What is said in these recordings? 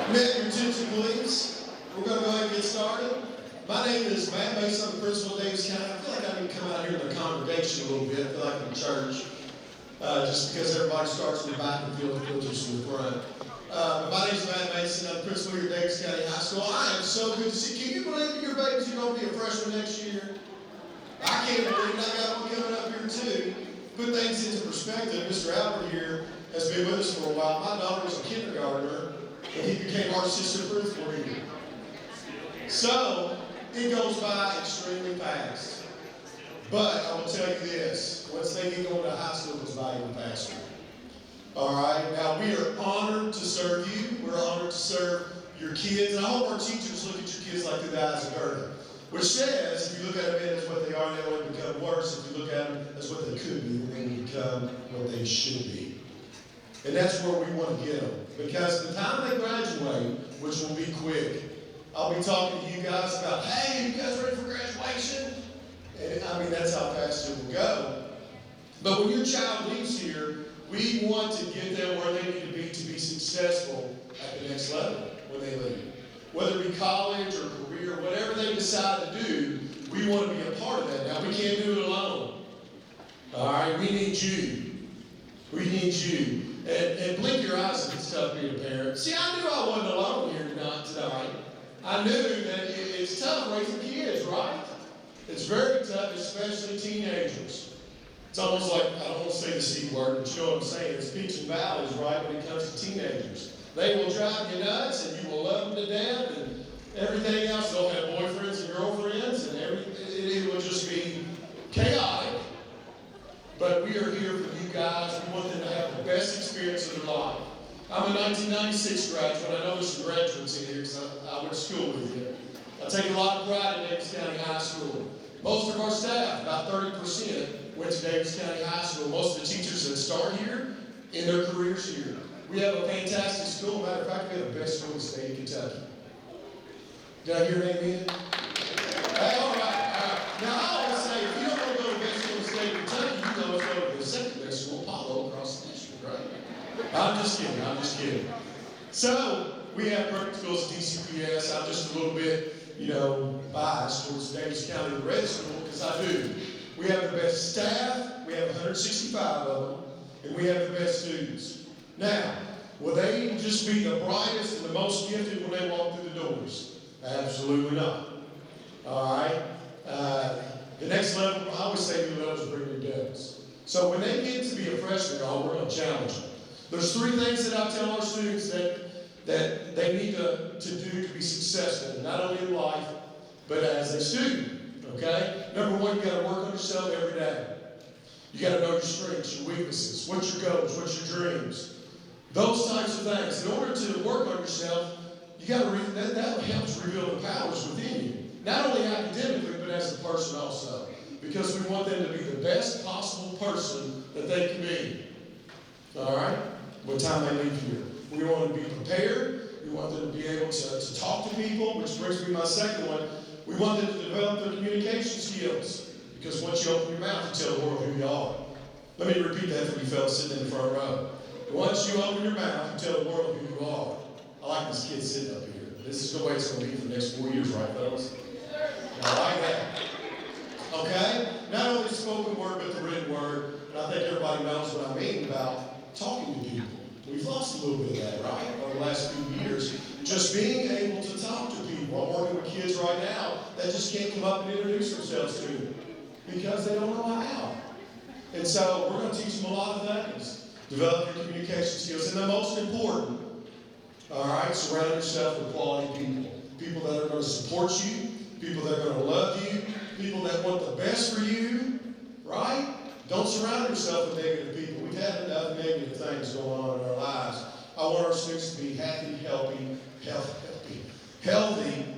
May I have your attention, please? We're going to go ahead and get started. My name is Matt Mason. I'm the principal of Davis County. I feel like I need to come out here in the congregation a little bit. I feel like in church. Just because everybody starts in the back and filters in the front. But my name is Matt Mason. I'm the principal here at Davis County High School. I am so good to see. Can you believe that your babies are going to be a freshman next year? I can't believe it. I got one coming up here too. Put things into perspective. Mr. Albert here has been with us for a while. My daughter was a kindergartner, and he became our assistant principal here. So it goes by extremely fast. But I will tell you this, once they get going to high school, it's by even faster. All right, now we are honored to serve you. We're honored to serve your kids. And I hope our teachers look at your kids like through the eyes of Gerda, which says, if you look at them as what they are, they only become worse. If you look at them as what they could be, they will become what they should be. And that's where we want to get them. Because the time they graduate, which will be quick, I'll be talking to you guys about, hey, you guys ready for graduation? And I mean, that's how fast it will go. But when your child leaves here, we want to get them where they need to be successful at the next level when they leave. Whether it be college or career, whatever they decide to do, we want to be a part of that. Now, we can't do it alone. All right, we need you. We need you. And blink your eyes if it's tough being a parent. See, I knew I wasn't alone here tonight. I knew that it's tough raising kids, right? It's very tough, especially teenagers. It's almost like, I don't want to say the C word, but you know what I'm saying. It's peaks and valleys, right, when it comes to teenagers. They will drive you nuts, and you will love them to death, and everything else. They'll have boyfriends and girlfriends, and it will just be chaotic. But we are here for you guys. We want them to have the best experience of their life. I'm a 1996 graduate. I know there's some graduates in here because I went to school with you. I take a lot of pride in Davis County High School. Most of our staff, about 30%, went to Davis County High School. Most of the teachers that start here, in their careers here. We have a fantastic school. Matter of fact, we have the best school in the state of Kentucky. Did I hear an amen? Hey, all right. Now, I always say, if you don't want to go to the best school in the state of Kentucky, you can always go to the second best school, Apollo, across the district, right? I'm just kidding. So, we have perfect schools at DCHS. I'm just a little bit, biased towards Davis County Red School, because I do. We have the best staff, we have 165 of them, and we have the best students. Now, will they just be the brightest and the most gifted when they walk through the doors? Absolutely not. All right? The next level, I always say new levels bring new devils. So when they get to be a freshman, we're going to challenge them. There's three things that I tell our students that they need to do to be successful, not only in life, but as a student. Okay? Number one, you got to work on yourself every day. You got to know your strengths, your weaknesses, what's your goals, what's your dreams. Those types of things. In order to work on yourself, you got to that helps reveal the powers within you. Not only academically, but as a person also. Because we want them to be the best possible person that they can be. All right? What time they leave here. We want them to be prepared. We want them to be able to talk to people, which brings me to my second one. We want them to develop their communication skills. Because once you open your mouth, you tell the world who you are. Let me repeat that for you fellas sitting in the front row. Once you open your mouth, you tell the world who you are. I like this kid sitting up here. This is the way it's going to be for the next 4 years, right, fellas? I like that. Okay? Not only the spoken word, but the written word. And I think everybody knows what I mean about talking to people. We've lost a little bit of that, right, over the last few years. Just being able to talk to people. I'm working with kids right now that just can't come up and introduce themselves to me because they don't know how. And so we're going to teach them a lot of things. Develop your communication skills. And the most important, all right, surround yourself with quality people. People that are going to support you. People that are going to love you. People that want the best for you, right? Don't surround yourself with negative people. We've had enough negative things going on in our lives. I want our students to be happy, healthy,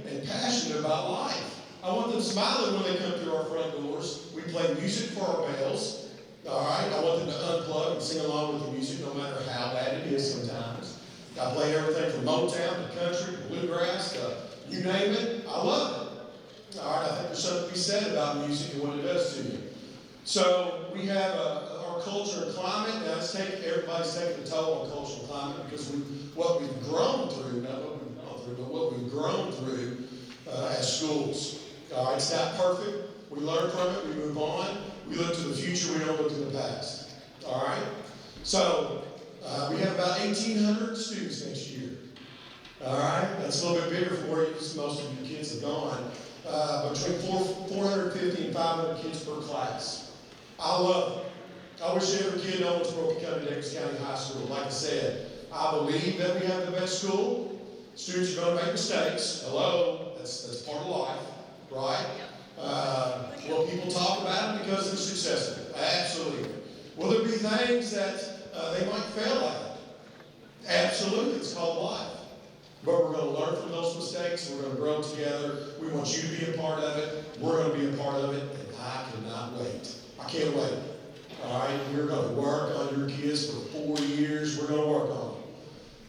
and passionate about life. I want them smiling when they come through our front doors. We play music for our bells. All right? I want them to unplug and sing along with the music, no matter how bad it is sometimes. I play everything from Motown to country to bluegrass to you name it. I love it. All right? I think there's something to be said about music and what it does to you. So we have our culture and climate. Now everybody's taking a toll on culture and climate because what we've grown through, not what we've grown through as schools. All right, it's not perfect. We learn from it, we move on. We look to the future, we don't look to the past. All right? So, we have about 1,800 students next year. All right? That's a little bit bigger for you because most of your kids have gone. Between 450 and 500 kids per class. I love it. I wish every kid in Owensboro could come to Davis County High School. Like I said, I believe that we have the best school. Students are going to make mistakes. Hello? That's part of life, right? Will people talk about it because they're successful? Absolutely. Will there be things that they might fail at? Absolutely. It's called life. But we're going to learn from those mistakes. We're going to grow together. We want you to be a part of it. We're going to be a part of it. And I cannot wait. I can't wait. All right? We're going to work on your kids for 4 years. We're going to work on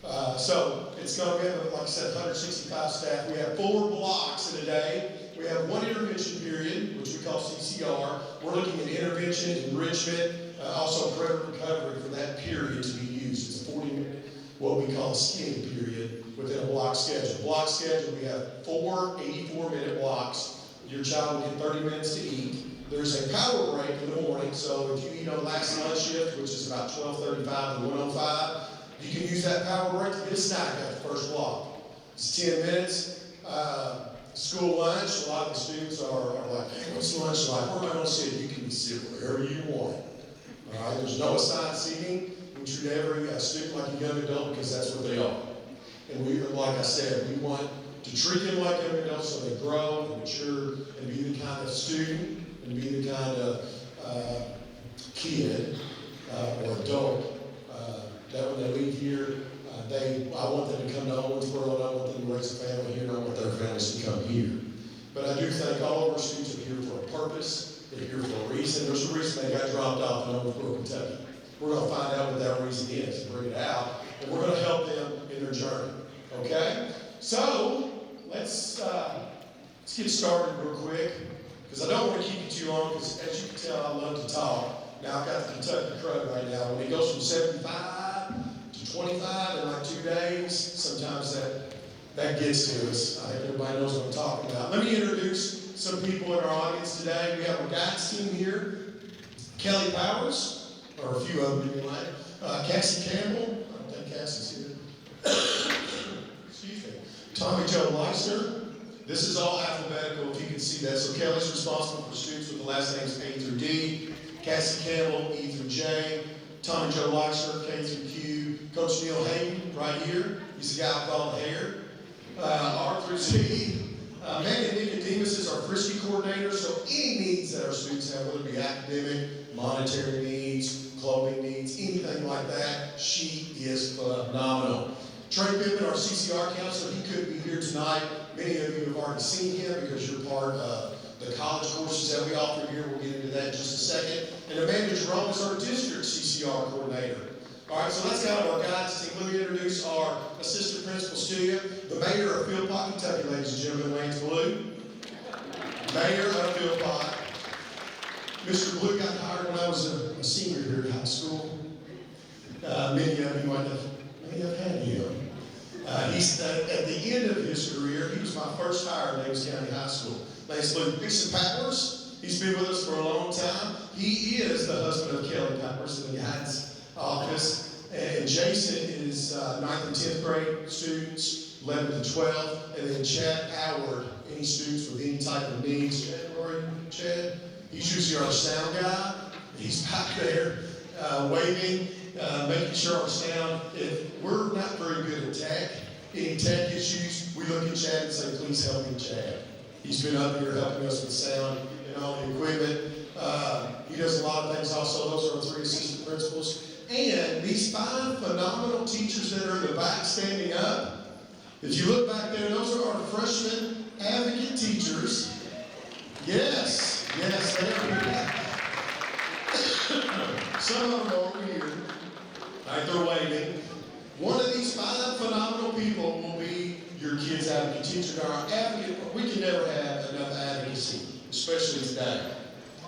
them. So it's going to be, like I said, 165 staff. We have 4 blocks in a day. We have 1 intervention period, which we call CCR. We're looking at intervention, enrichment, also credit recovery for that period to be used. It's a 40-minute, what we call a skinny period within a block schedule. Block schedule, we have 4 84-minute blocks. Your child will get 30 minutes to eat. There's a power break in the morning, so if you eat on last lunch shift, which is about 12:35 to 1:05, you can use that power break to get a snack at the first block. It's 10 minutes. School lunch, a lot of the students are like, hey, what's lunch like? Where am I going to sit? You can sit wherever you want. All right, there's no assigned seating. We treat every student like a young adult because that's what they are. And we, like I said, we want to treat them like young adults so they grow and mature and be the kind of student and be the kind of kid or adult that when they leave here, I want them to come to Owensboro, and I want them to raise a family here, and I want their families to come here. But I do think all of our students are here for a purpose. They're here for a reason. There's a reason they got dropped off in Owensboro, Kentucky. We're going to find out what that reason is and bring it out, and we're going to help them in their journey. Okay? So, let's get started real quick, because I don't want to keep you too long, because as you can tell, I love to talk. Now, I've got the Kentucky crud right now. When it goes from 75 to 25 in like 2 days, sometimes that gets to us. I think everybody knows what I'm talking about. Let me introduce some people in our audience today. We have our guidance team here. Kelly Powers, or a few of them anyway. Cassie Campbell. I don't think Cassie's here. Excuse me. Tommy Joe Leisner. This is all alphabetical, if you can see that. So Kelly's responsible for students with the last names A through D. Cassie Campbell, E through J. Tommy Joe Leisner, K through Q. Coach Neil Hayden, right here. He's the guy with all the hair. R through Z. Megan Nicodemus is our Frisky coordinator, so any needs that our students have, whether it be academic, monetary needs, clothing needs, anything like that, she is phenomenal. Trey Pittman, our CCR counselor, he couldn't be here tonight. Many of you have already seen him because you're part of the college courses that we offer here. We'll get into that in just a second. And Amanda Jerome is our district CCR coordinator. All right, so that's kind of our guidance team. Let me introduce our assistant principals to you. The mayor of Philpott, Kentucky, ladies and gentlemen, Lance Blue. Mayor of Philpott. Mr. Blue got hired when I was a senior here at high school. Many of you might have had him. He's at the end of his career. He was my first hire at Davis County High School. Lance Blue. Lisa Powers. He's been with us for a long time. He is the husband of Kelly Powers in the guidance office. And Jason is 9th and 10th grade students, 11 to 12. And then Chad Howard, any students with any type of needs. Chad? He's usually our sound guy. He's back there waving, making sure our sound, if we're not very good at tech, any tech issues, we look at Chad and say, please help me, Chad. He's been up here helping us with sound and all the equipment. He does a lot of things also. Those are our 3 assistant principals. And these 5 phenomenal teachers that are in the back standing up, if you look back there, those are our freshman advocate teachers. Yes, they are here. Some of them are over here. All right, they're waiting. One of these 5 phenomenal people will be your kids' advocate teacher. Now, our advocate, we can never have enough advocacy, especially today.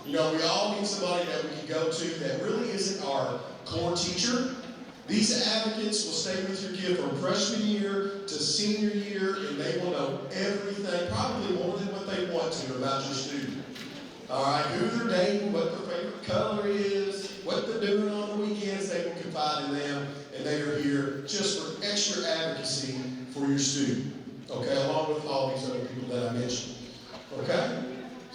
You know, we all need somebody that we can go to that really isn't our core teacher. These advocates will stay with your kid from freshman year to senior year, and they will know All right, who they're dating, what their favorite color is, what they're doing on the weekends, they will confide in them, and they are here just for extra advocacy for your student. Okay, along with all these other people that I mentioned. Okay?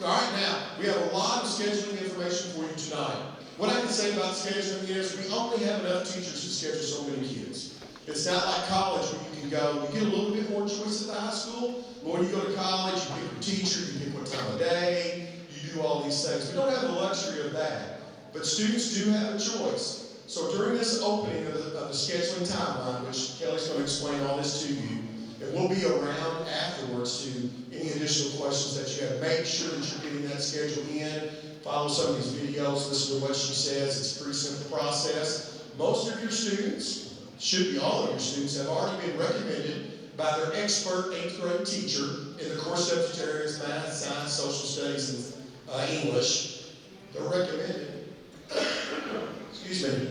All right, now, we have a lot of scheduling information for you tonight. What I can say about scheduling is we only have enough teachers to schedule so many kids. It's not like college where you can go, you get a little bit more choice at the high school, but when you go to college, you pick your teacher, you pick what time of day, you do all these things. We don't have the luxury of that, but students do have a choice. So during this opening of the scheduling timeline, which Kelly's going to explain all this to you, and we'll be around afterwards to any additional questions that you have. Make sure that you're getting that schedule in. Follow some of these videos, listen to what she says. It's a pretty simple process. Most of your students, should be all of your students, have already been recommended by their expert 8th grade teacher in the core subject areas, math, science, social studies, and English. They're recommended, excuse me,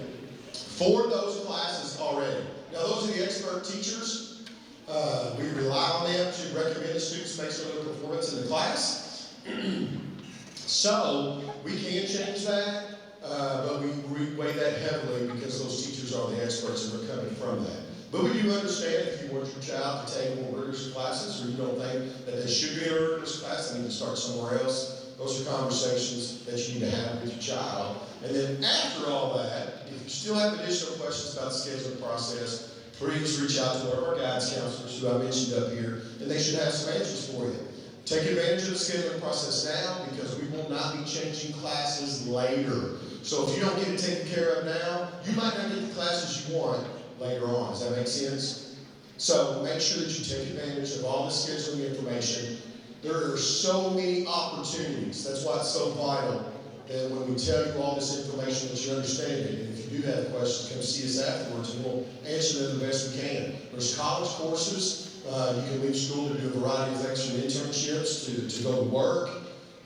for those classes already. Now those are the expert teachers. We rely on them to recommend the students based on their performance in the class. So we can change that, but we weigh that heavily because those teachers are the experts and are coming from that. But we do understand if you want your child to take more rigorous classes or you don't think that they should be in a rigorous class, they need to start somewhere else. Those are conversations that you need to have with your child. And then after all that, if you still have additional questions about the scheduling process, please reach out to one of our guidance counselors who I mentioned up here, and they should have some answers for you. Take advantage of the scheduling process now because we will not be changing classes later. So if you don't get it taken care of now, you might not get the classes you want later on. Does that make sense? So make sure that you take advantage of all the scheduling information. There are so many opportunities. That's why it's so vital that when we tell you all this information that you understand it. And if you do have questions, come see us afterwards and we'll answer them the best we can. There's college courses. You can leave school to do a variety of extra internships, to go to work.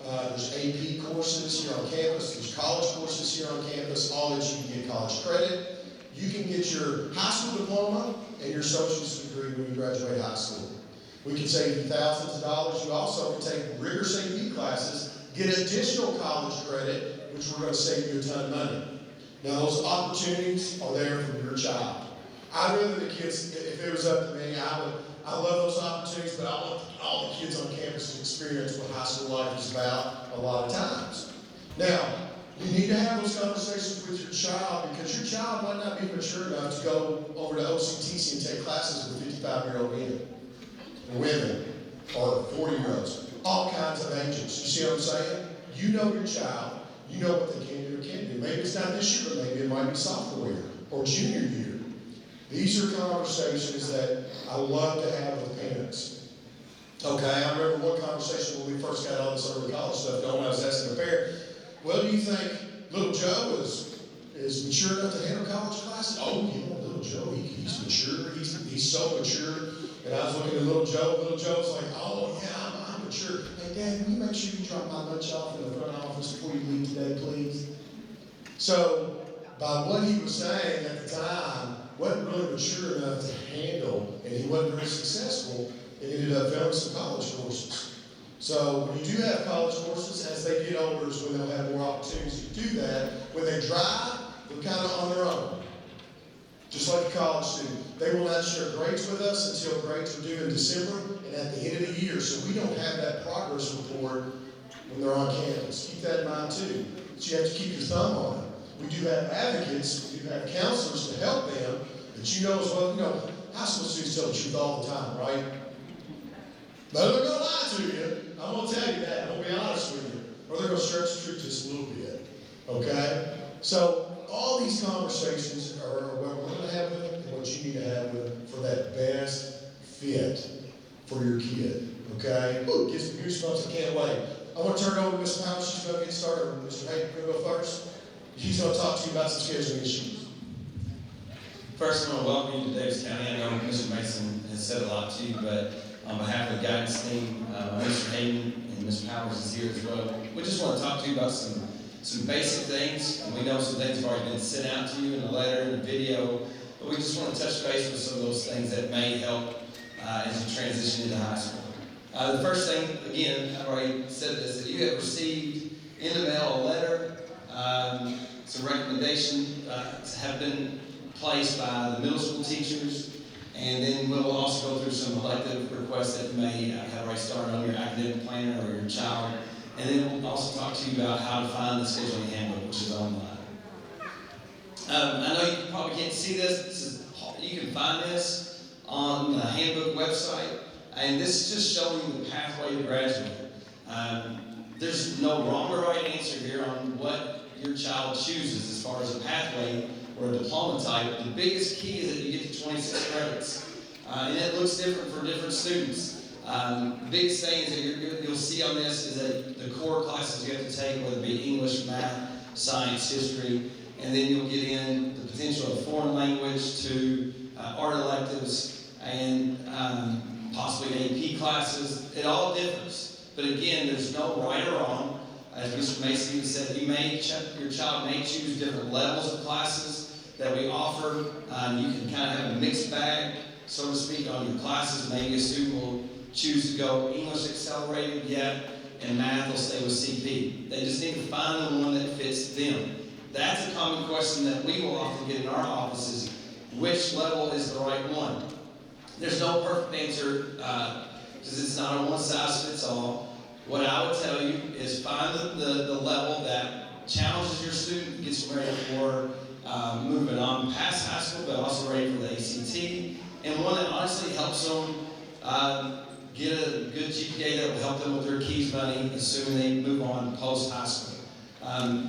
There's AP courses here on campus. There's college courses here on campus, all that you can get college credit. You can get your high school diploma and your associate's degree when you graduate high school. We can save you thousands of dollars. You also can take rigorous AP classes, get additional college credit, which we're going to save you a ton of money. Now, those opportunities are there for your child. I'd rather the kids, if it was up to me, I love those opportunities, but I want all the kids on campus to experience what high school life is about a lot of times. Now, you need to have those conversations with your child because your child might not be mature enough to go over to OCTC and take classes with 55-year-old men, or women, or 40-year-olds, all kinds of ages. You see what I'm saying? You know your child. You know what they can do or can't do. Maybe it's not this year, but maybe it might be sophomore year or junior year. These are conversations that I love to have with parents. Okay, I remember one conversation when we first got all this early college stuff going. I was asking a parent, well, do you think little Joe is mature enough to handle college classes? Oh, yeah, little Joe, he's mature. He's so mature. And I was looking at little Joe. Little Joe's like, oh, yeah, I'm mature. Hey, Dad, can you make sure you drop my lunch off in the front office before you leave today, please? So, by what he was saying at the time, wasn't really mature enough to handle, and he wasn't very successful, and ended up failing some college courses. So when you do have college courses, as they get older is when they'll have more opportunities to do that. When they drive, they're kind of on their own. Just like a college student. They will not share grades with us until grades are due in December and at the end of the year. So we don't have that progress report when they're on campus. Keep that in mind too. But you have to keep your thumb on it. We do have advocates, we do have counselors to help them, but you know as well, high school students tell the truth all the time, right? But they're going to lie to you. I'm going to tell you that. I'm going to be honest with you. Or they're going to stretch the truth just a little bit. Okay? So all these conversations are what we're going to have with them and what you need to have with them for that best fit for your kid. Okay? Ooh, get some goosebumps. I can't wait. I want to turn it over to Ms. Powell. She's going to get started. Mr. Hayden, you're going to go first. He's going to talk to you about some scheduling issues. First, I want to welcome you to Davis County. I know Mr. Mason has said a lot to you, but on behalf of the guidance team, Mr. Hayden and Ms. Powers is here as well. We just want to talk to you about some basic things. And we know some things have already been sent out to you in a letter and a video, but we just want to touch base with some of those things that may help as you transition into high school. The first thing, again, I've already said this, that you have received in the mail a letter. Some recommendations have been placed by the middle school teachers, and then we'll also go through some elective requests that you may have already started on your academic planner or your child, and then we'll also talk to you about how to find the scheduling handbook, which is online. I know you probably can't see this. You can find this on the Handbook website, and this is just showing you the pathway to graduate. There's no wrong or right answer here on what your child chooses as far as a pathway or a diploma type. The biggest key is that you get to 26 credits, and it looks different for different students. The biggest thing is that you'll see on this is that the core classes you have to take, whether it be English, math, science, history, and then you'll get in the potential of foreign language to art electives and possibly AP classes. It all differs. But again, there's no right or wrong. As Mr. Mason said, your child may choose different levels of classes that we offer. You can kind of have a mixed bag, so to speak, on your classes. Maybe a student will choose to go English accelerated yet, and math will stay with CP. They just need to find the one that fits them. That's a common question that we will often get in our offices. Which level is the right one? There's no perfect answer because it's not a one-size-fits-all. What I would tell you is find the level that challenges your student, gets them ready for moving on past high school, but also ready for the ACT, and one that honestly helps them get a good GPA that will help them with their keys money, assuming they move on post-high school.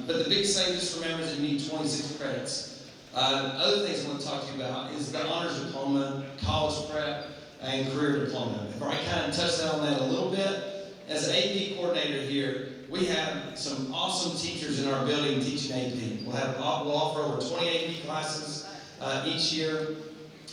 But the biggest thing, just remember, is that you need 26 credits. Other things I want to talk to you about is the honors diploma, college prep, and career diploma. If I kind of touched on that a little bit, as an AP coordinator here, we have some awesome teachers in our building teaching AP. We'll offer over 20 AP classes each year.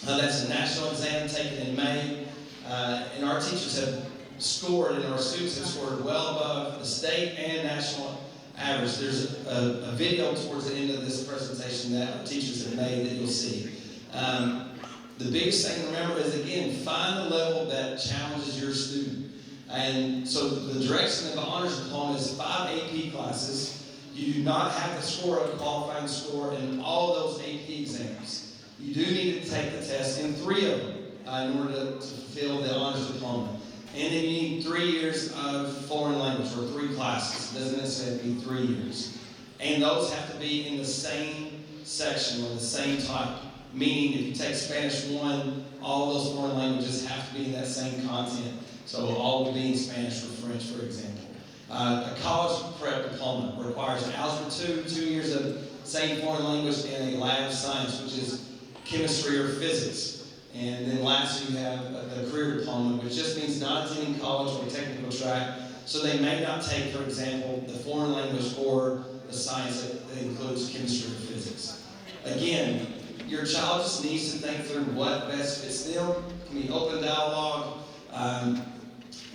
That's a national exam taken in May. And our teachers have scored, and our students have scored well above the state and national average. There's a video towards the end of this presentation that our teachers have made that you'll see. The biggest thing to remember is, again, find the level that challenges your student. And so the direction of the honors diploma is 5 AP classes. You do not have to score a qualifying score in all of those AP exams. You do need to take the test in 3 of them in order to fulfill the honors diploma. And then you need 3 years of foreign language, or 3 classes. It doesn't necessarily be 3 years. And those have to be in the same section or the same type. Meaning, if you take Spanish 1, all those foreign languages have to be in that same content. So all will be in Spanish or French, for example. A college prep diploma requires an Algebra 2, 2 years of same foreign language, and a lab science, which is chemistry or physics. And then lastly, you have the career diploma, which just means not attending college or technical track. So they may not take, for example, the foreign language or the science that includes chemistry or physics. Again, your child just needs to think through what best fits them. It can be open dialogue.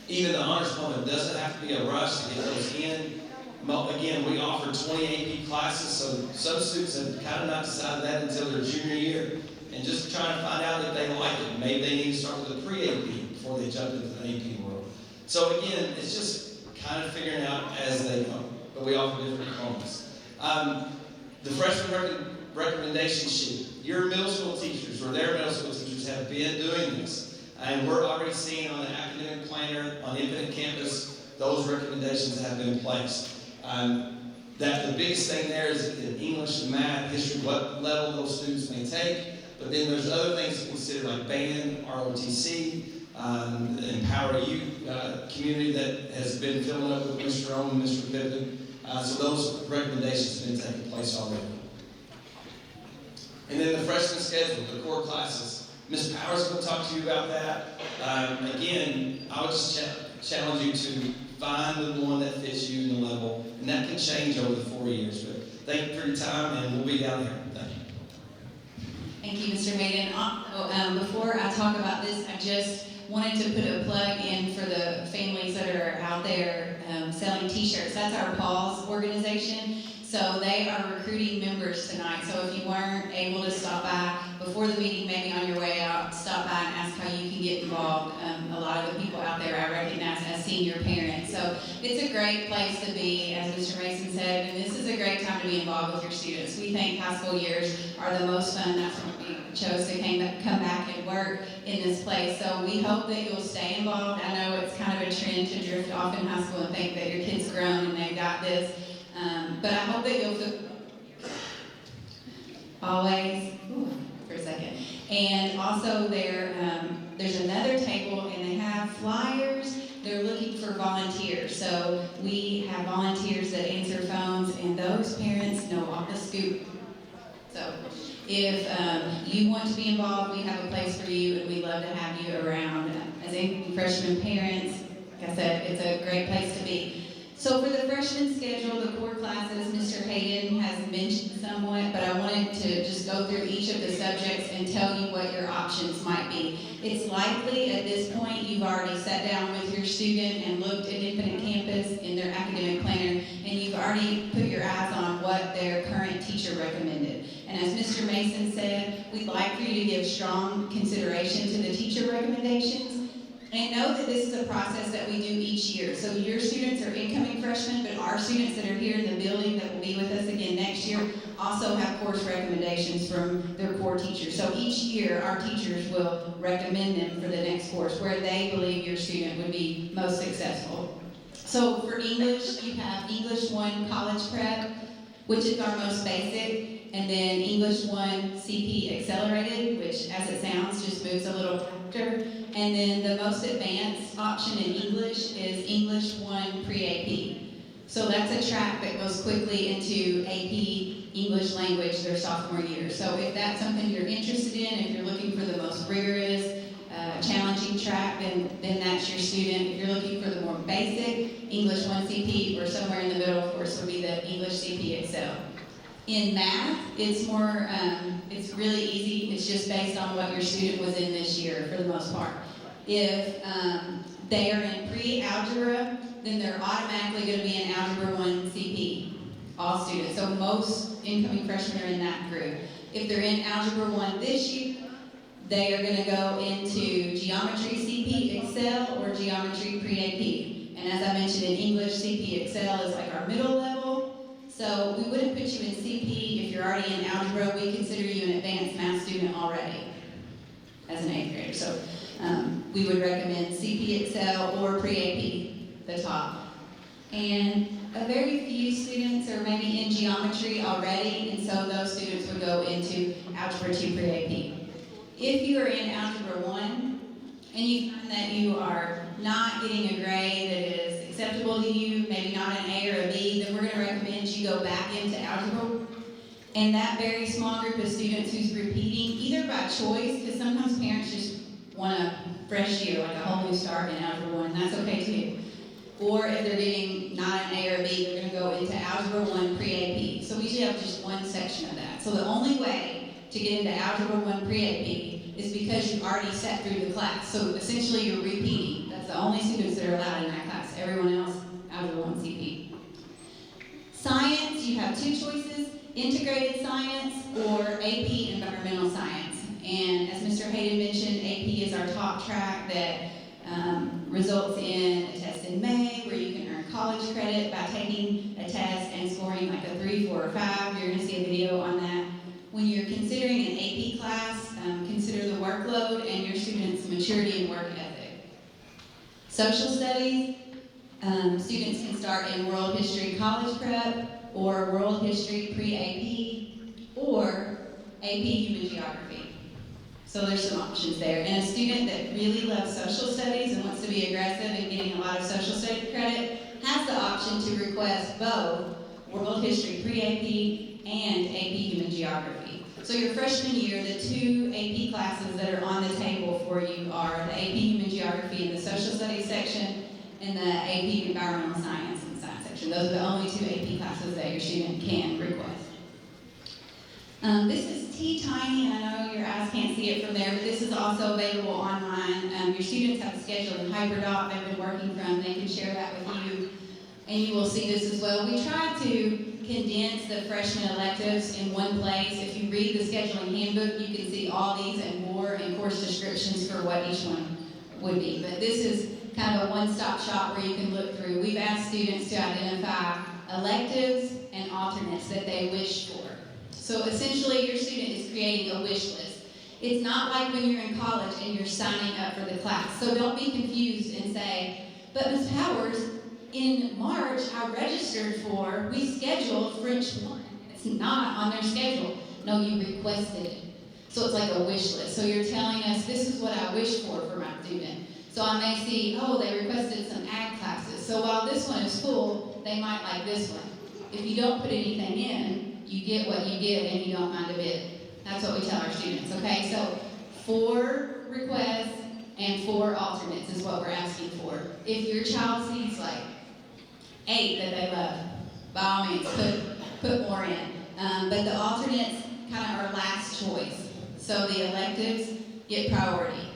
Even the honors diploma doesn't have to be a rush to get those in. Again, we offer 20 AP classes, so some students have kind of not decided that until their junior year, and just trying to find out if they like it. Maybe they need to start with a pre-AP before they jump into the AP world. So again, it's just kind of figuring out as they go, but we offer different diplomas. The freshman recommendation sheet. Your middle school teachers or their middle school teachers have been doing this. And we're already seeing on the academic planner, on Infinite Campus, those recommendations have been placed. That the biggest thing there is in English and math, history, what level those students may take. But then there's other things to consider like band, ROTC, Empower Youth community that has been filling up with Mr. Owen and Mr. Pippin. So those recommendations have been taking place already. And then the freshman schedule, the core classes. Ms. Powers is going to talk to you about that. Again, I would just challenge you to find the one that fits you in the level, and that can change over the 4 years. But thank you for your time, and we'll be down here. Thank you. Thank you, Mr. Hayden. Before I talk about this, I just wanted to put a plug in for the families that are out there selling T-shirts. That's our PAWS organization. So they are recruiting members tonight. So if you weren't able to stop by before the meeting, maybe on your way out, stop by and ask how you can get involved. A lot of the people out there I recognize as senior parents. So it's a great place to be, as Mr. Mason said, and this is a great time to be involved with your students. We think high school years are the most fun. That's when we chose to come back and work in this place. So we hope that you'll stay involved. I know it's kind of a trend to drift off in high school and think that your kid's grown and they've got this. But I hope that you'll feel always, for a second. And also there's another table and they have flyers. They're looking for volunteers. So we have volunteers that answer phones, and those parents know off the scoop. So if you want to be involved, we have a place for you, and we'd love to have you around. As incoming freshman parents, like I said, it's a great place to be. So for the freshman schedule, the core classes, Mr. Hayden has mentioned somewhat, but I wanted to just go through each of the subjects and tell you what your options might be. It's likely at this point you've already sat down with your student and looked at Infinite Campus in their academic planner, and you've already put your eyes on what their current teacher recommended. And as Mr. Mason said, we'd like for you to give strong consideration to the teacher recommendations. And know that this is a process that we do each year. So your students are incoming freshmen, but our students that are here in the building that will be with us again next year also have course recommendations from their core teachers. So each year, our teachers will recommend them for the next course where they believe your student would be most successful. So for English, you have English 1 College Prep, which is our most basic, and then English 1 CP Accelerated, which as it sounds just moves a little faster. And then the most advanced option in English is English 1 Pre-AP. So that's a track that goes quickly into AP English language their sophomore year. So if that's something you're interested in, if you're looking for the most rigorous, challenging track, then that's your student. If you're looking for the more basic, English 1 CP, or somewhere in the middle, of course, would be the English CP Excel. In math, it's more, it's really easy. It's just based on what your student was in this year for the most part. If they are in pre-algebra, then they're automatically going to be in Algebra 1 CP, all students. So most incoming freshmen are in that group. If they're in Algebra 1 this year, they are going to go into Geometry CP Excel or Geometry Pre-AP. And as I mentioned, in English, CP Excel is like our middle level. So we wouldn't put you in CP if you're already in algebra. We consider you an advanced math student already as an 8th grader. So we would recommend CP Excel or Pre-AP, the top. And a very few students are maybe in geometry already, and so those students would go into Algebra 2 Pre-AP. If you are in Algebra 1 and you find that you are not getting a grade that is acceptable to you, maybe not an A or a B, then we're going to recommend you go back into algebra. And that very small group of students who's repeating, either by choice, because sometimes parents just want a fresh year, like a whole new start in Algebra 1, and that's okay too. Or if they're getting not an A or a B, they're going to go into Algebra 1 Pre-AP. So we usually have just one section of that. So the only way to get into Algebra 1 Pre-AP is because you've already sat through the class. So essentially you're repeating. That's the only students that are allowed in that class. Everyone else, Algebra 1 CP. Science, you have 2 choices, integrated science or AP environmental science. And as Mr. Hayden mentioned, AP is our top track that results in a test in May where you can earn college credit by taking a test and scoring like a 3, 4, or 5. You're going to see a video on that. When you're considering an AP class, consider the workload and your students' maturity and work ethic. Social studies, students can start in World History College Prep or World History Pre-AP or AP Human Geography. So there's some options there. And a student that really loves social studies and wants to be aggressive in getting a lot of social studies credit has the option to request both World History Pre-AP and AP Human Geography. So your freshman year, the 2 AP classes that are on the table for you are the AP Human Geography in the Social Studies section and the AP Environmental Science in the Science section. Those are the only 2 AP classes that your student can request. This is T-Tiny. I know your eyes can't see it from there, but this is also available online. Your students have a schedule in HyperDoc they've been working from. They can share that with you, and you will see this as well. We try to condense the freshman electives in one place. If you read the scheduling handbook, you can see all these and more and course descriptions for what each one would be. But this is kind of a one-stop shop where you can look through. We've asked students to identify electives and alternates that they wish for. So essentially, your student is creating a wish list. It's not like when you're in college and you're signing up for the class. So don't be confused and say, but Ms. Powers, in March, I registered for, we scheduled French 1. It's not on their schedule. No, you requested it. So it's like a wish list. So you're telling us, this is what I wish for my student. So I may see, oh, they requested some ag classes. So while this one is full, they might like this one. If you don't put anything in, you get what you get and you don't mind a bit. That's what we tell our students, okay? So 4 requests and 4 alternates is what we're asking for. If your child sees like 8 that they love, by all means, put more in. But the alternates kind of are last choice. So the electives get priority.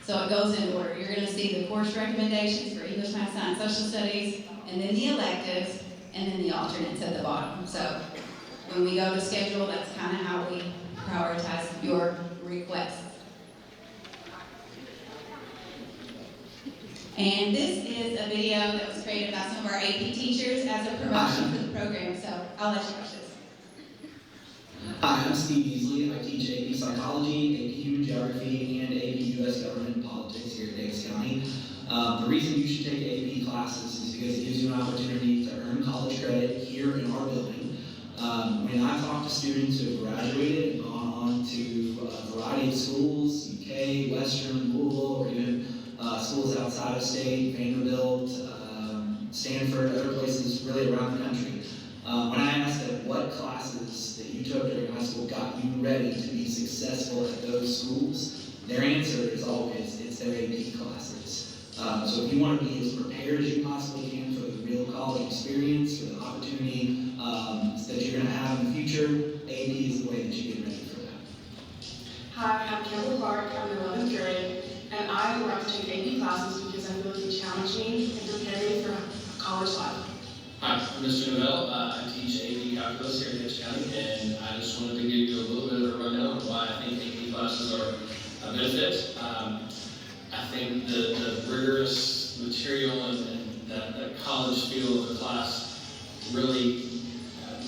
So it goes in order. You're going to see the course recommendations for English, Math, Science, Social Studies, and then the electives, and then the alternates at the bottom. So when we go to schedule, that's kind of how we prioritize your requests. And this is a video that was created by some of our AP teachers as a promotion for the program, so I'll let you watch this. Hi, I'm Steve Beasley. I teach AP Psychology, AP Human Geography, and AP US Government and Politics here at Davis County. The reason you should take AP classes is because it gives you an opportunity to earn college credit here in our building. When I talk to students who have graduated and gone on to a variety of schools, UK, Western, Louisville, or even schools outside of state, Vanderbilt, Stanford, other places really around the country, when I ask them what classes that you took during high school got you ready to be successful at those schools, their answer is always, it's their AP classes. So if you want to be as prepared as you possibly can for the real college experience, for the opportunity that you're going to have in the future, AP is the way that you get ready for that. Hi, I'm Kendall Clark. I'm in 11th grade, and I like to take AP classes because I feel they challenge me and prepare me for college life. Hi, I'm Mr. Novell. I teach AP Calculus here at Davis County, and I just wanted to give you a little bit of a rundown of why I think AP classes are a benefit. I think the rigorous material and that college feel of the class really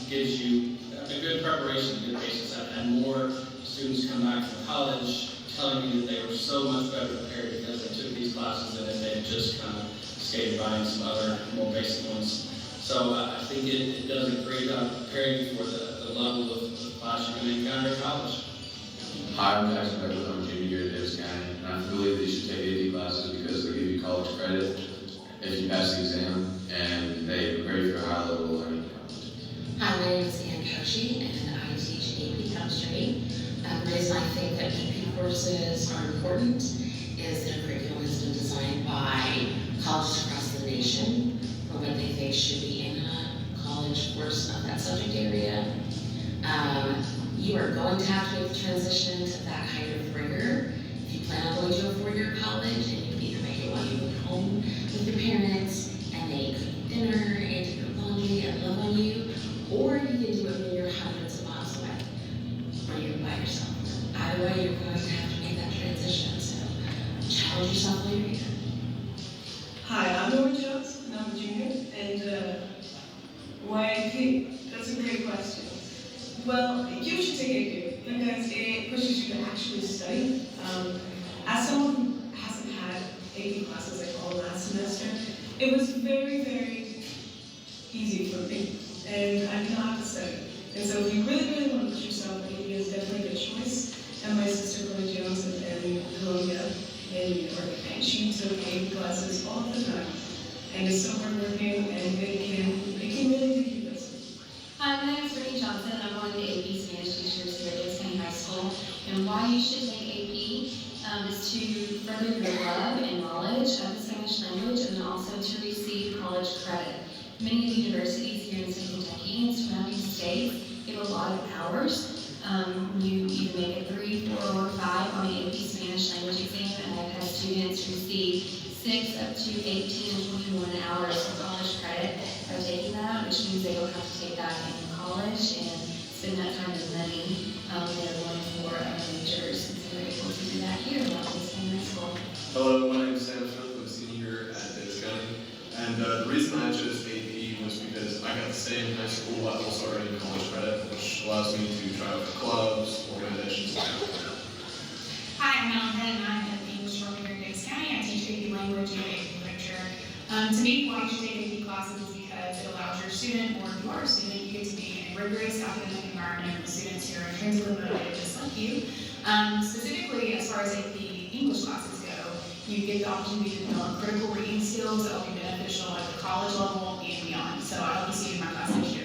gives you a good preparation, a good basis. I've had more students come back from college telling me that they were so much better prepared because they took these classes than if they had just kind of skated by in some other more basic ones. So I think it does a great job preparing you for the level of class you're going to encounter in college. Hi, I'm Jackson Beckles. I'm a junior here at Davis County, and I believe that you should take AP classes because they give you college credit if you pass the exam, and they prepare you for a high level of learning. Hi, my name is Ann Koshi, and I teach AP Chemistry. The reason I think that AP courses are important is that a curriculum has been designed by colleges across the nation for what they think should be in a college course of that subject area. You are going to have to make the transition to that kind of rigor. If you plan on going to a 4-year college, and you can either make it while you live home with your parents, and they cook you dinner, and do your laundry, and love on you, or you can do it when you're hundreds of miles away, or you're by yourself. Either way, you're going to have to make that transition, so challenge yourself while you're here. Hi, I'm Nora Jones, and I'm a junior, and why AP? That's a great question. Well, you should take AP because it pushes you to actually study. As someone who hasn't had AP classes like all last semester, it was very, very easy for me, and I did not have to study. And so if you really, really want to push yourself, AP is definitely a good choice. And my sister, Chloe Jones, is in Columbia in New York, and she took AP classes all the time. And it's so hardworking, and it can really take you places. Hi, my name is Brittany Johnson. I'm one of the AP Spanish teachers here at Davis County High School. And why you should take AP is to further your love and knowledge of the Spanish language, and then also to receive college credit. Many of the universities here in Central Kentucky and surrounding states give a lot of hours. You either make it 3, 4, or 5 on the AP Spanish language exam, and I've had students receive 6 up to 18 and 21 hours of college credit by taking that, which means they don't have to take that in college and spend that kind of money when they're going for majors. And so they're able to do that here while they stay in school. Hello, my name is Sam Smith. I'm a senior at Davis County. And the reason I chose AP was because I got the same high school level already in college credit, which allows me to try out clubs, organizations, and stuff. Hi, I'm Melanie, and I'm an English program here in Davis County. I teach AP language and AP literature. To me, why you should take AP classes is because it allows your student, or if you are a student, you get to be in a rigorous academic environment with students who are intrinsically motivated just like you. Specifically, as far as AP English classes go, you get the opportunity to develop critical reading skills that will be beneficial at the college level and beyond. So I hope to see you in my class next year.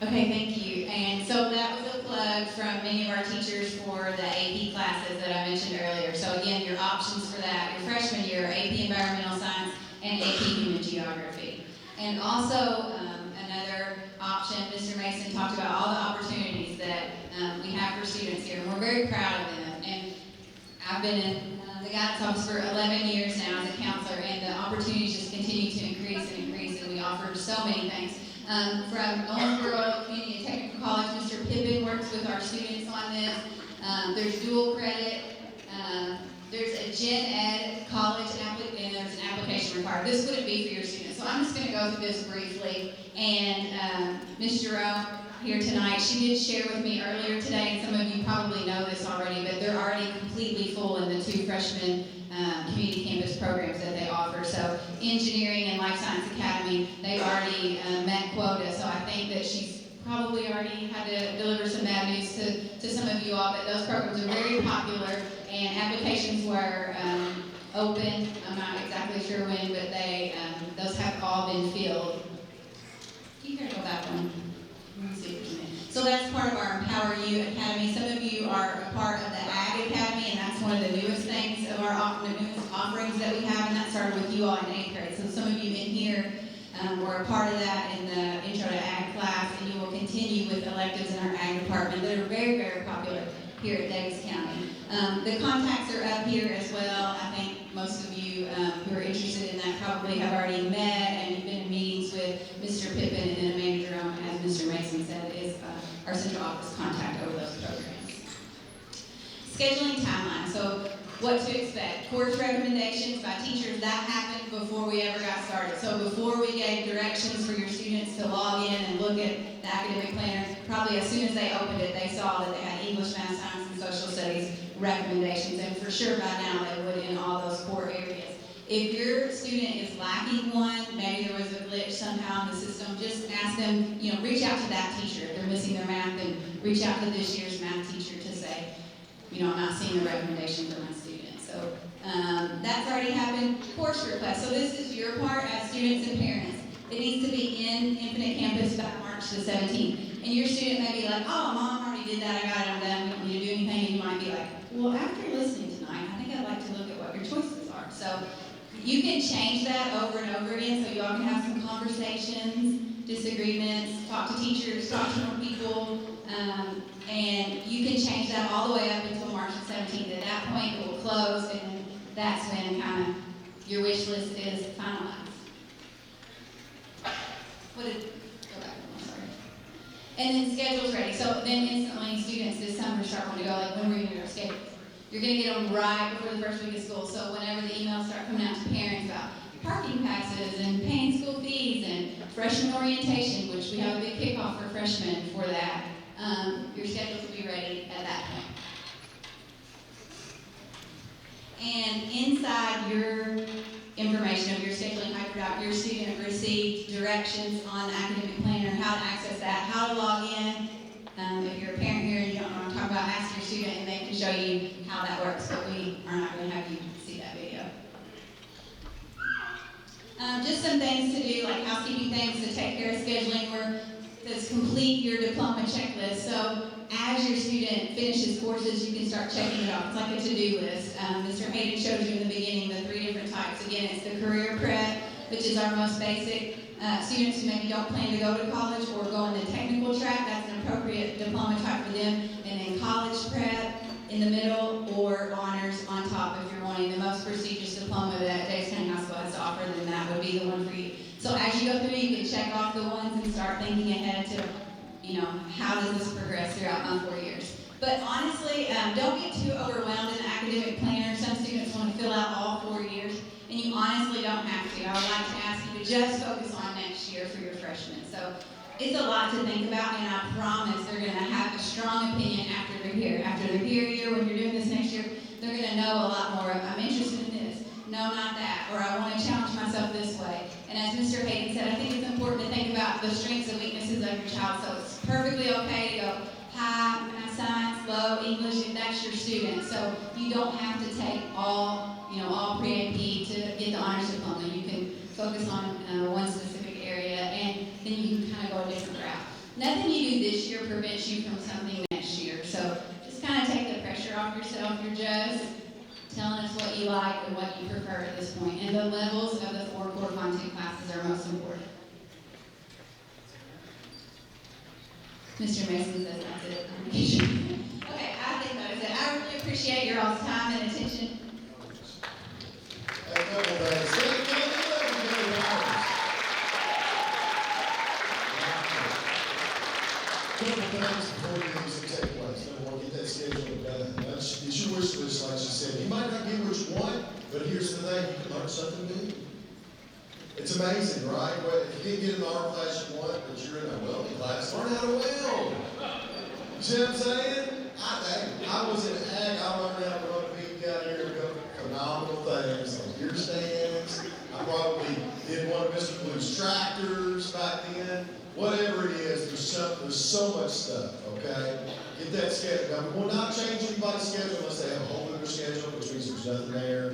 Okay, thank you. And so that was a plug from many of our teachers for the AP classes that I mentioned earlier. So again, your options for that, your freshman year, AP Environmental Science and AP Human Geography. And also another option, Mr. Mason talked about all the opportunities that we have for students here, and we're very proud of them. And I've been in the guidance office for 11 years now as a counselor, and the opportunities just continue to increase and increase, and we offer so many things. From Owensboro Community and Technical College, Mr. Pippin works with our students on this. There's dual credit. There's a Gen Ed college and there's an application required. This wouldn't be for your students. So I'm just going to go through this briefly. And Ms. Jerome here tonight, she did share with me earlier today, and some of you probably know this already, but they're already completely full in the 2 freshman community campus programs that they offer. So Engineering and Life Science Academy, they've already met quota. So I think that she's probably already had to deliver some bad news to some of you all, but those programs are very popular, and applications were open. I'm not exactly sure when, but they those have all been filled. You can go back one. Let me see if there's a minute. So that's part of our Empower You Academy. Some of you are a part of the Ag Academy, and that's one of the newest things of our newest offerings that we have, and that started with you all in 8th grade. So some of you in here were a part of that in the Intro to Ag class, and you will continue with electives in our Ag department that are very, very popular here at Davis County. The contacts are up here as well. I think most of you who are interested in that probably have already met, and you've been in meetings with Mr. Pippin, and then Amanda Jerome, as Mr. Mason said, is our central office contact over those programs. Scheduling timeline. So what to expect. Course recommendations by teachers, that happened before we ever got started. So before we gave directions for your students to log in and look at the academic planner, probably as soon as they opened it, they saw that they had English, Math, Science, and Social Studies recommendations, and for sure by now they would in all those core areas. If your student is lacking one, maybe there was a glitch somehow in the system, just ask them, reach out to that teacher. If they're missing their math, then reach out to this year's math teacher to say, I'm not seeing a recommendation for my student. So that's already happened. Course request. So this is your part as students and parents. It needs to be in Infinite Campus by March the 17th. And your student may be like, oh, Mom already did that, I got it, I'm done, we don't need to do anything. And you might be like, well, after listening tonight, I think I'd like to look at what your choices are. So you can change that over and over again, so y'all can have some conversations, disagreements, talk to teachers, talk to more people, and you can change that all the way up until March the 17th. At that point, it will close, and that's when kind of your wish list is finalized. Go back, I'm sorry. And then schedule's ready. So then instantly students this summer start wanting to go, like, when we're going to do our schedules. You're going to get them right before the first week of school. So whenever the emails start coming out to parents about parking passes and paying school fees and freshman orientation, which we have a big kickoff for freshmen for that, your schedules will be ready at that point. And inside your information of your scheduling hyperdoc, your student received directions on the academic planner, how to access that, how to log in. If you're a parent here and you don't know what I'm talking about, ask your student and they can show you how that works, but we are not going to have you see that video. Just some things to do, like housekeeping things to take care of scheduling work. Says complete your diploma checklist. So as your student finishes courses, you can start checking it off. It's like a to-do list. Mr. Hayden showed you in the beginning the 3 different types. Again, it's the career prep, which is our most basic. Students who maybe don't plan to go to college or go in the technical track, that's an appropriate diploma type for them. And then college prep, in the middle, or honors on top if you're wanting the most prestigious diploma that Davis County High School has to offer, then that would be the one for you. So as you go through, you can check off the ones and start thinking ahead to, how does this progress throughout my 4 years. But honestly, don't get too overwhelmed in the academic planner. Some students want to fill out all 4 years, and you honestly don't have to. I would like to ask you to just focus on next year for your freshmen. So it's a lot to think about, and I promise they're going to have a strong opinion after they're here. After their peer year, when you're doing this next year, they're going to know a lot more. I'm interested in this. No, not that. Or I want to challenge myself this way. And as Mr. Hayden said, I think it's important to think about the strengths and weaknesses of your child. So it's perfectly okay to go high math, science, low English if that's your student. So you don't have to take all pre-AP to get the honors diploma. You can focus on one specific area, and then you can kind of go a different route. Nothing you do this year prevents you from something next year. So just kind of take the pressure off yourself. You're just telling us what you like and what you prefer at this point. And the levels of the 4 core content classes are most important. Mr. Mason says that's it. Okay, I think that is it. I really appreciate your all's time and attention. Couple things before you leave to take place. Number one, get that schedule done. It's your wish list, like she said. You might not get what you want, but here's the thing, you can learn something new. It's amazing, right? Well, if you didn't get in the art class you want, but you're in a welding class, learn how to weld. You see what I'm saying? I was in ag, I learned how to run a beat down here and go phenomenal things like deer stands. I probably did one of Mr. Blue's tractors back then. Whatever it is, there's so much stuff, okay? Get that schedule. Now, we will not change anybody's schedule unless they have a hole in their schedule, which means there's nothing there.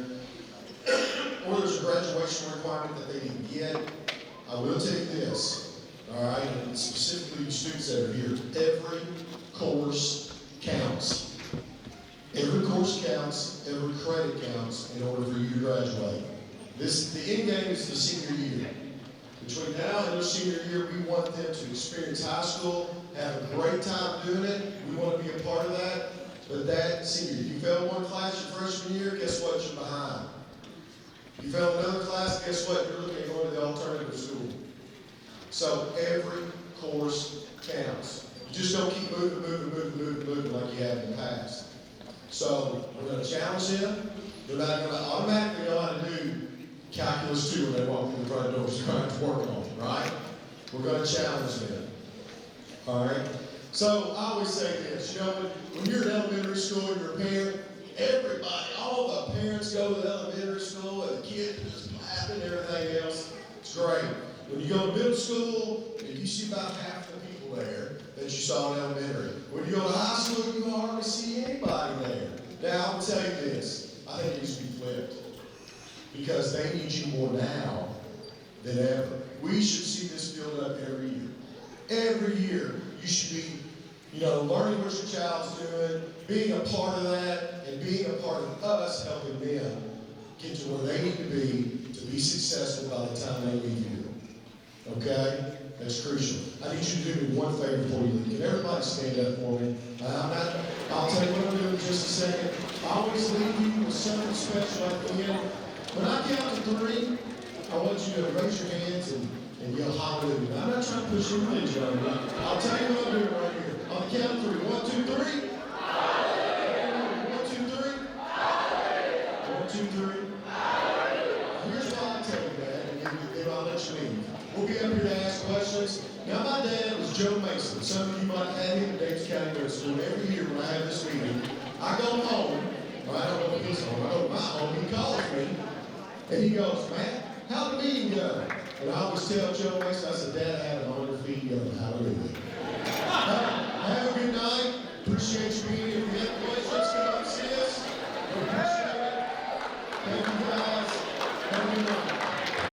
Or there's a graduation requirement that they didn't get. I will tell you this, all right, and specifically you students that are here, every course counts. Every course counts, every credit counts in order for you to graduate. The end game is the senior year. Between now and their senior year, we want them to experience high school, have a great time doing it. We want to be a part of that. But that senior year, you failed one class your freshman year, guess what? You're behind. You failed another class, guess what? You're looking at going to the alternative school. So every course counts. You just don't keep moving like you have in the past. So we're going to challenge them. They're not going to automatically know how to do calculus 2 when they walk through the front doors. They're going to have to work on it, right? We're going to challenge them. All right? So I always say this, when you're in elementary school and you're a parent, everybody, all the parents go to elementary school and the kids are just laughing and everything else. It's great. When you go to middle school, you see about half the people there that you saw in elementary. When you go to high school, you hardly see anybody there. Now, I'll tell you this, I think it needs to be flipped. Because they need you more now than ever. We should see this build up every year. Every year, you should be, learning what your child's doing, being a part of that, and being a part of us helping them get to where they need to be successful by the time they leave here. Okay? That's crucial. I need you to do me one favor before you leave. Can everybody stand up for me? I'll tell you what I'm doing in just a second. I always leave you with something special at the end. When I count to 3, I want you to raise your hands and yell hallelujah. Now, I'm not trying to push your religion on you. I'll tell you what I'm doing right here. On the count of 3. 1, 2, 3. Hallelujah. 1, 2, 3. Hallelujah. 1, 2, 3. Here's why I tell you that, and then I'll let you leave. We'll be up here to ask questions. Now, my dad was Joe Mason. Some of you might have had him in Davis County Middle School. Every year when I have this meeting, I go home. Well, I don't know if he's home. I go to my home. He calls me. And he goes, man, how'd the meeting go? And I always tell Joe Mason, I said, Dad, I had an honor feed going. Hallelujah.